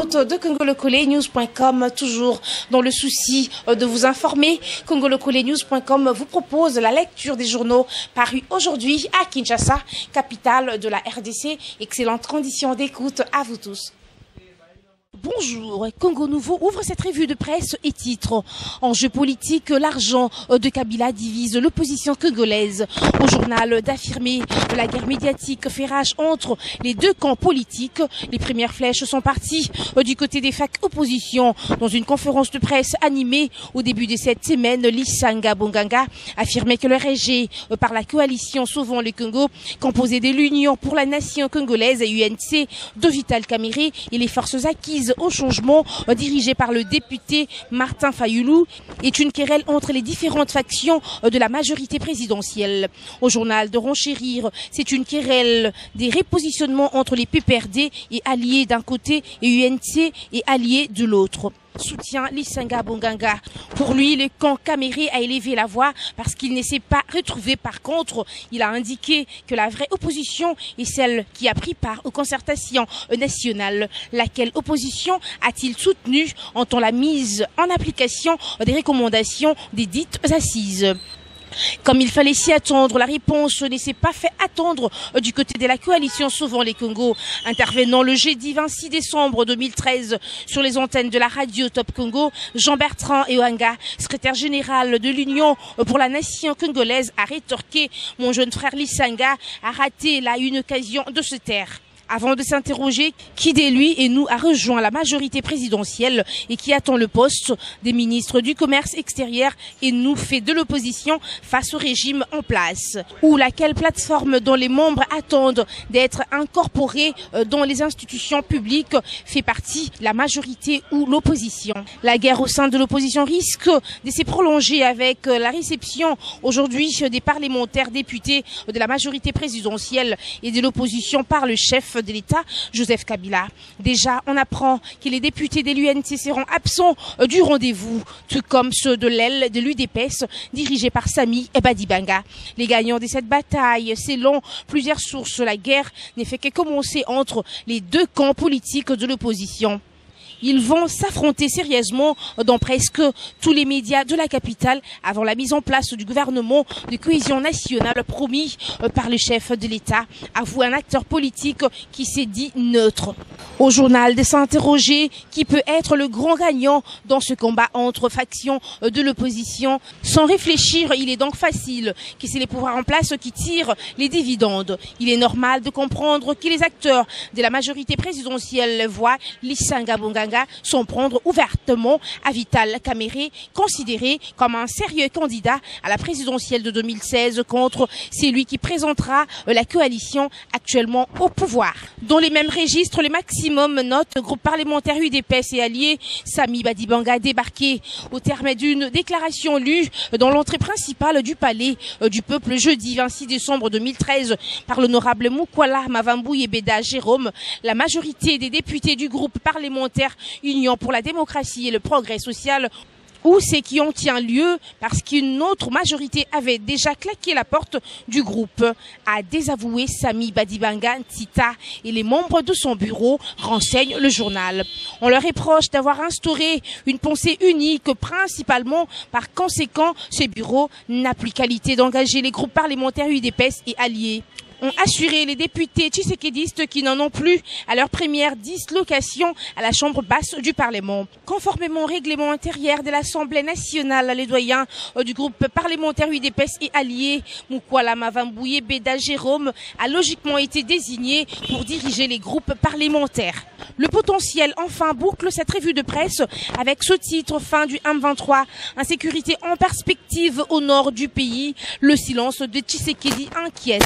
internautes de congolocolenews.com, toujours dans le souci de vous informer, congolocolenews.com vous propose la lecture des journaux parus aujourd'hui à Kinshasa, capitale de la RDC. Excellente condition d'écoute à vous tous. Bonjour, Congo Nouveau ouvre cette revue de presse et titre « Enjeu politique, l'argent de Kabila divise l'opposition congolaise ». Au journal d'affirmer que la guerre médiatique fait rage entre les deux camps politiques. Les premières flèches sont parties du côté des facs opposition. Dans une conférence de presse animée au début de cette semaine, Lisanga Bonganga affirmait que le RG par la coalition Sauvons le Congo, composée de l'Union pour la nation congolaise et UNC de Vital Kamerhe et les forces acquises au changement dirigé par le député Martin Fayoulou est une querelle entre les différentes factions de la majorité présidentielle. Au journal de renchérir, c'est une querelle des repositionnements entre les PPRD et alliés d'un côté et UNC et alliés de l'autre. Soutient Lisanga Bonganga. Pour lui, le camp Kamerhe a élevé la voix parce qu'il ne s'est pas retrouvé. Par contre, il a indiqué que la vraie opposition est celle qui a pris part aux concertations nationales. Laquelle opposition a-t-il soutenu en tant la mise en application des recommandations des dites assises? Comme il fallait s'y attendre, la réponse ne s'est pas fait attendre du côté de la coalition Sauvons les Congo. Intervenant le jeudi 26 décembre 2013 sur les antennes de la radio Top Congo, Jean-Bertrand Ewanga, secrétaire général de l'Union pour la nation congolaise, a rétorqué « Mon jeune frère Lisanga a raté là une occasion de se taire ». Avant de s'interroger qui de lui et nous a rejoint la majorité présidentielle et qui attend le poste des ministres du commerce extérieur et nous fait de l'opposition face au régime en place. Ou laquelle plateforme dont les membres attendent d'être incorporés dans les institutions publiques fait partie la majorité ou l'opposition. La guerre au sein de l'opposition risque de se prolonger avec la réception aujourd'hui des parlementaires députés de la majorité présidentielle et de l'opposition par le chef de l'État, Joseph Kabila. Déjà, on apprend que les députés de l'UNC seront absents du rendez-vous, tout comme ceux de l'aile de l'UDPS, dirigée par Sami Badibanga. Les gagnants de cette bataille, selon plusieurs sources, la guerre n'est fait que commencer entre les deux camps politiques de l'opposition. Ils vont s'affronter sérieusement dans presque tous les médias de la capitale avant la mise en place du gouvernement de cohésion nationale promis par le chef de l'État, avoue un acteur politique qui s'est dit neutre. Au journal de s'interroger qui peut être le grand gagnant dans ce combat entre factions de l'opposition. Sans réfléchir, il est donc facile que c'est les pouvoirs en place qui tirent les dividendes. Il est normal de comprendre que les acteurs de la majorité présidentielle voient Lisanga Bonganga s'en prendre ouvertement à Vital Kamerhe, considéré comme un sérieux candidat à la présidentielle de 2016 contre celui qui présentera la coalition actuellement au pouvoir. Dans les mêmes registres, le maximum note le groupe parlementaire UDPS et alliés Sami Badibanga a débarqué au terme d'une déclaration lue dans l'entrée principale du palais du peuple jeudi 26 décembre 2013 par l'honorable Mukwala Mavambu Beda Jérôme. La majorité des députés du groupe parlementaire Union pour la démocratie et le progrès social, ou c'est qui en tient lieu parce qu'une autre majorité avait déjà claqué la porte du groupe, a désavoué Sami Badibanga Ntita et les membres de son bureau, renseigne le journal. On leur reproche d'avoir instauré une pensée unique, principalement par conséquent, ce bureau n'a plus qualité d'engager les groupes parlementaires UDPS et alliés. Ont assuré les députés tshisekidistes qui n'en ont plus à leur première dislocation à la chambre basse du Parlement. Conformément au règlement intérieur de l'Assemblée nationale, les doyens du groupe parlementaire UDPS et alliés, Mukwala Mavambu Beda Jérôme, a logiquement été désigné pour diriger les groupes parlementaires. Le potentiel enfin boucle cette revue de presse avec ce titre fin du M23. Insécurité en perspective au nord du pays. Le silence de Tshisekedi inquiète.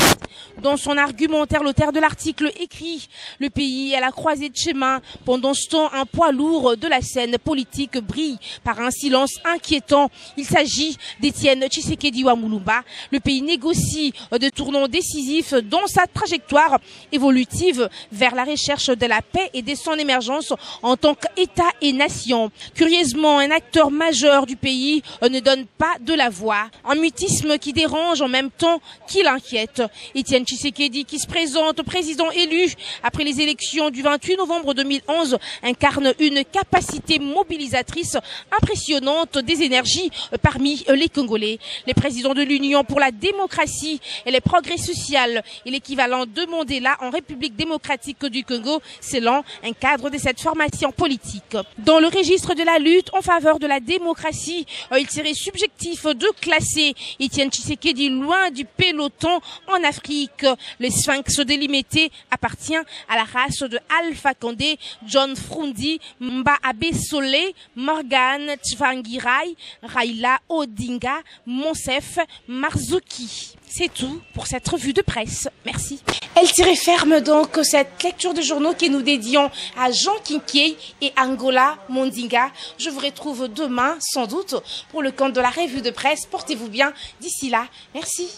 Dans son argumentaire, l'auteur de l'article écrit « Le pays est à la croisée de chemin. Pendant ce temps, un poids lourd de la scène politique brille par un silence inquiétant. Il s'agit d'Étienne Tshisekedi Wamulumba. Le pays négocie de tournants décisifs dans sa trajectoire évolutive vers la recherche de la paix et des son émergence en tant qu'État et nation. Curieusement, un acteur majeur du pays ne donne pas de la voix. Un mutisme qui dérange en même temps qu'il inquiète. Étienne Tshisekedi, qui se présente président élu après les élections du 28 novembre 2011, incarne une capacité mobilisatrice impressionnante des énergies parmi les Congolais. Les présidents de l'Union pour la démocratie et les progrès social et l'équivalent de Mandela en République démocratique du Congo, selon un cadre de cette formation politique. Dans le registre de la lutte en faveur de la démocratie, il serait subjectif de classer Étienne Tshisekedi loin du peloton en Afrique. Le sphinx délimité appartient à la race de Alpha Condé, John Frundi, Mba Abesole, Morgan Tsvangirai, Raila Odinga, Monsef Marzouki. C'est tout pour cette revue de presse. Merci. Elle tirait ferme donc cette lecture de journaux que nous dédions à Jean Kinkey et Angola Mondinga. Je vous retrouve demain, sans doute, pour le compte de la revue de presse. Portez-vous bien d'ici là. Merci.